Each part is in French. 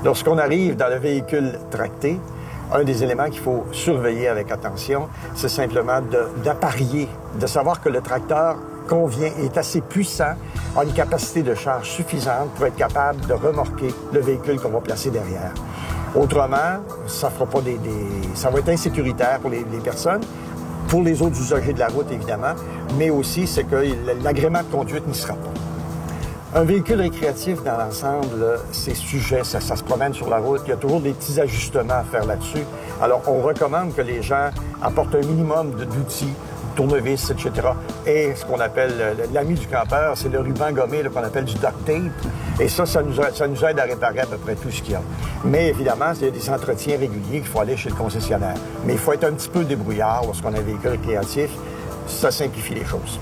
Lorsqu'on arrive dans le véhicule tracté, un des éléments qu'il faut surveiller avec attention, c'est simplement d'apparier, de savoir que le tracteur est assez puissant, a une capacité de charge suffisante pour être capable de remorquer le véhicule qu'on va placer derrière. Autrement, ça va être insécuritaire pour les personnes, pour les autres usagers de la route, évidemment, mais aussi c'est que l'agrément de conduite n'y sera pas. Un véhicule récréatif, dans l'ensemble, c'est sujet, ça se promène sur la route. Il y a toujours des petits ajustements à faire là-dessus. Alors, on recommande que les gens apportent un minimum d'outils, tournevis, etc. Et ce qu'on appelle l'ami du campeur, c'est le ruban gommé qu'on appelle du duct tape. Et ça nous aide à réparer à peu près tout ce qu'il y a. Mais évidemment, il y a des entretiens réguliers qu'il faut aller chez le concessionnaire. Mais il faut être un petit peu débrouillard lorsqu'on a un véhicule récréatif. Ça simplifie les choses.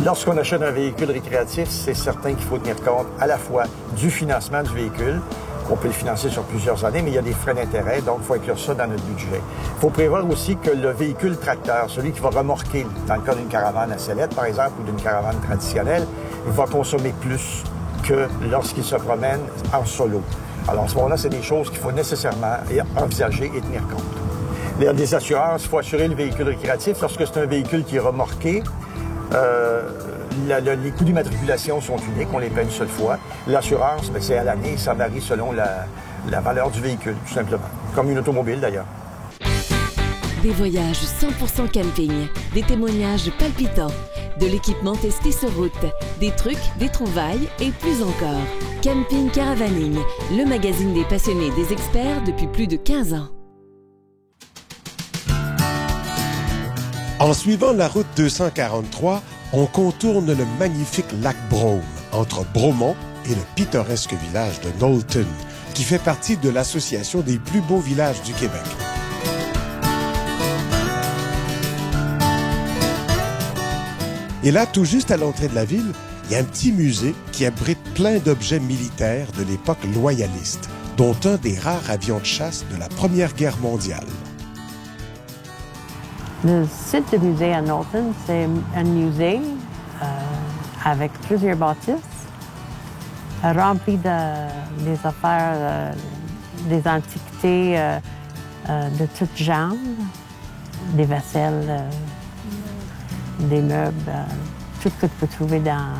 Lorsqu'on achète un véhicule récréatif, c'est certain qu'il faut tenir compte à la fois du financement du véhicule. On peut le financer sur plusieurs années, mais il y a des frais d'intérêt, donc il faut inclure ça dans notre budget. Il faut prévoir aussi que le véhicule tracteur, celui qui va remorquer, dans le cas d'une caravane à sellette, par exemple, ou d'une caravane traditionnelle, va consommer plus que lorsqu'il se promène en solo. Alors, à ce moment-là, c'est des choses qu'il faut nécessairement envisager et tenir compte. Il y a des assurances, il faut assurer le véhicule récréatif. Lorsque c'est un véhicule qui est remorqué, les coûts d'immatriculation sont uniques, on les paie une seule fois. L'assurance, c'est à l'année, ça varie selon la valeur du véhicule, tout simplement. Comme une automobile, d'ailleurs. Des voyages 100% camping, des témoignages palpitants, de l'équipement testé sur route, des trucs, des trouvailles et plus encore. Camping Caravaning, le magazine des passionnés et des experts depuis plus de 15 ans. En suivant la route 243, on contourne le magnifique lac Brome, entre Bromont et le pittoresque village de Knowlton, qui fait partie de l'association des plus beaux villages du Québec. Et là, tout juste à l'entrée de la ville, il y a un petit musée qui abrite plein d'objets militaires de l'époque loyaliste, dont un des rares avions de chasse de la Première Guerre mondiale. Le site du musée à Knowlton, c'est un musée avec plusieurs bâtisses remplis des affaires, des antiquités de toutes genres, des vaisselles, des meubles, tout ce que tu peux trouver dans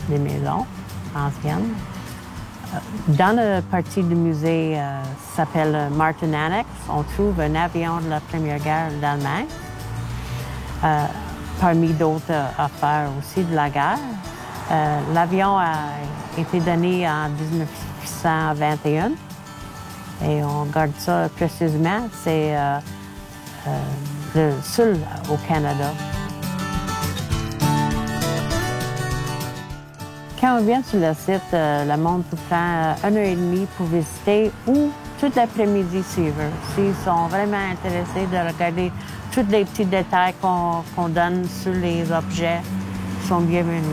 les maisons anciennes. Dans la partie du musée qui s'appelle Martin Annex, on trouve un avion de la Première Guerre d'Allemagne. Parmi d'autres affaires aussi de la guerre. L'avion a été donné en 1921 et on garde ça précieusement. C'est le seul au Canada. Quand on vient sur le site, le monde peut prendre 1h30 pour visiter ou toute l'après-midi s'ils veulent. S'ils sont vraiment intéressés de regarder tous les petits détails qu'on donne sur les objets, sont bienvenus.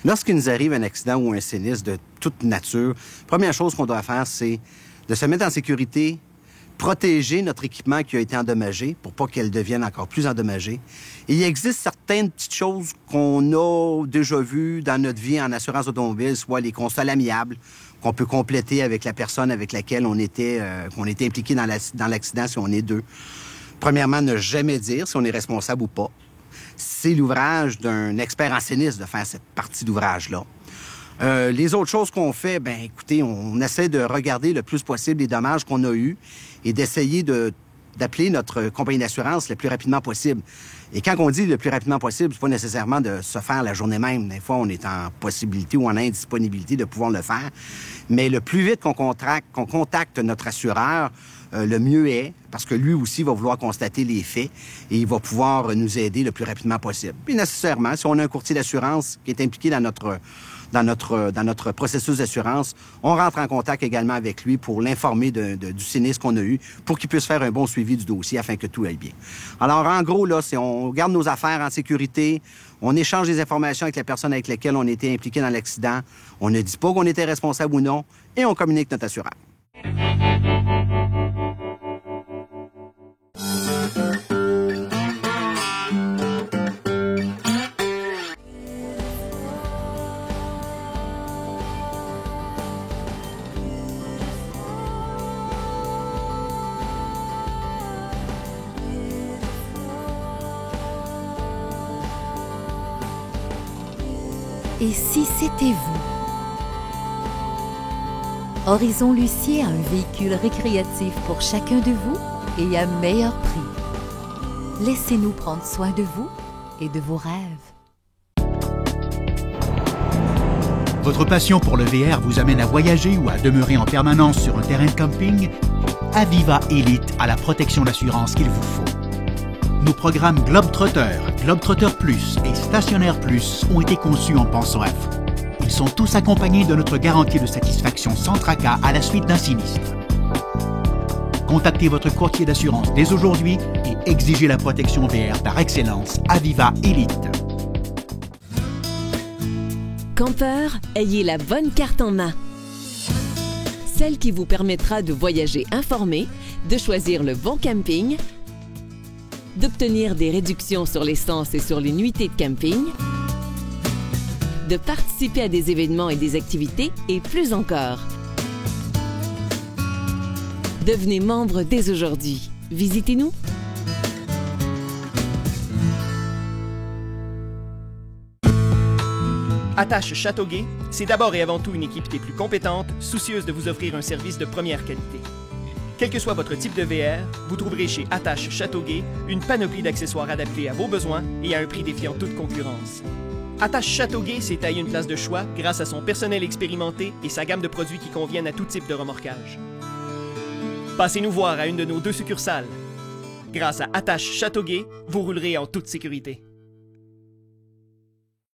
Lorsqu'il nous arrive un accident ou un sinistre de toute nature, première chose qu'on doit faire, c'est de se mettre en sécurité, protéger notre équipement qui a été endommagé pour pas qu'elle devienne encore plus endommagée. Et il existe certaines petites choses qu'on a déjà vues dans notre vie en assurance automobile, soit les consoles amiables qu'on peut compléter avec la personne avec laquelle qu'on était impliqué dans l'accident si on est deux. Premièrement, ne jamais dire si on est responsable ou pas. C'est l'ouvrage d'un expert en sinistre de faire cette partie d'ouvrage-là. Les autres choses qu'on fait, bien, écoutez, on essaie de regarder le plus possible les dommages qu'on a eus et d'essayer d'appeler notre compagnie d'assurance le plus rapidement possible. Et quand on dit le plus rapidement possible, c'est pas nécessairement de se faire la journée même. Des fois, on est en possibilité ou en indisponibilité de pouvoir le faire. Mais le plus vite qu'on contacte notre assureur, le mieux est, parce que lui aussi va vouloir constater les faits et il va pouvoir nous aider le plus rapidement possible. Puis nécessairement, si on a un courtier d'assurance qui est impliqué dans notre processus d'assurance, on rentre en contact également avec lui pour l'informer du sinistre qu'on a eu, pour qu'il puisse faire un bon suivi du dossier afin que tout aille bien. Alors, en gros, là, on garde nos affaires en sécurité, on échange des informations avec les personnes avec lesquelles on était impliqué dans l'accident, on ne dit pas qu'on était responsable ou non, et on communique notre assureur. Et si c'était vous? Horizon Lucier a un véhicule récréatif pour chacun de vous et à meilleur prix. Laissez-nous prendre soin de vous et de vos rêves. Votre passion pour le VR vous amène à voyager ou à demeurer en permanence sur un terrain de camping? Aviva Elite a la protection d'assurance qu'il vous faut. Nos programmes Globetrotter, Globetrotter Plus et Stationnaire Plus ont été conçus en pensant à vous. Ils sont tous accompagnés de notre garantie de satisfaction sans tracas à la suite d'un sinistre. Contactez votre courtier d'assurance dès aujourd'hui et exigez la protection VR par excellence Aviva Elite. Campeur, ayez la bonne carte en main. Celle qui vous permettra de voyager informé, de choisir le bon camping, d'obtenir des réductions sur l'essence et sur les nuitées de camping, de participer à des événements et des activités et plus encore. Devenez membre dès aujourd'hui. Visitez-nous. Attache Châteauguay, c'est d'abord et avant tout une équipe des plus compétentes, soucieuse de vous offrir un service de première qualité. Quel que soit votre type de VR, vous trouverez chez Attache Châteauguay une panoplie d'accessoires adaptés à vos besoins et à un prix défiant toute concurrence. Attache Châteauguay s'est taillé une place de choix grâce à son personnel expérimenté et sa gamme de produits qui conviennent à tout type de remorquage. Passez nous voir à une de nos 2 succursales. Grâce à Attache Châteauguay, vous roulerez en toute sécurité.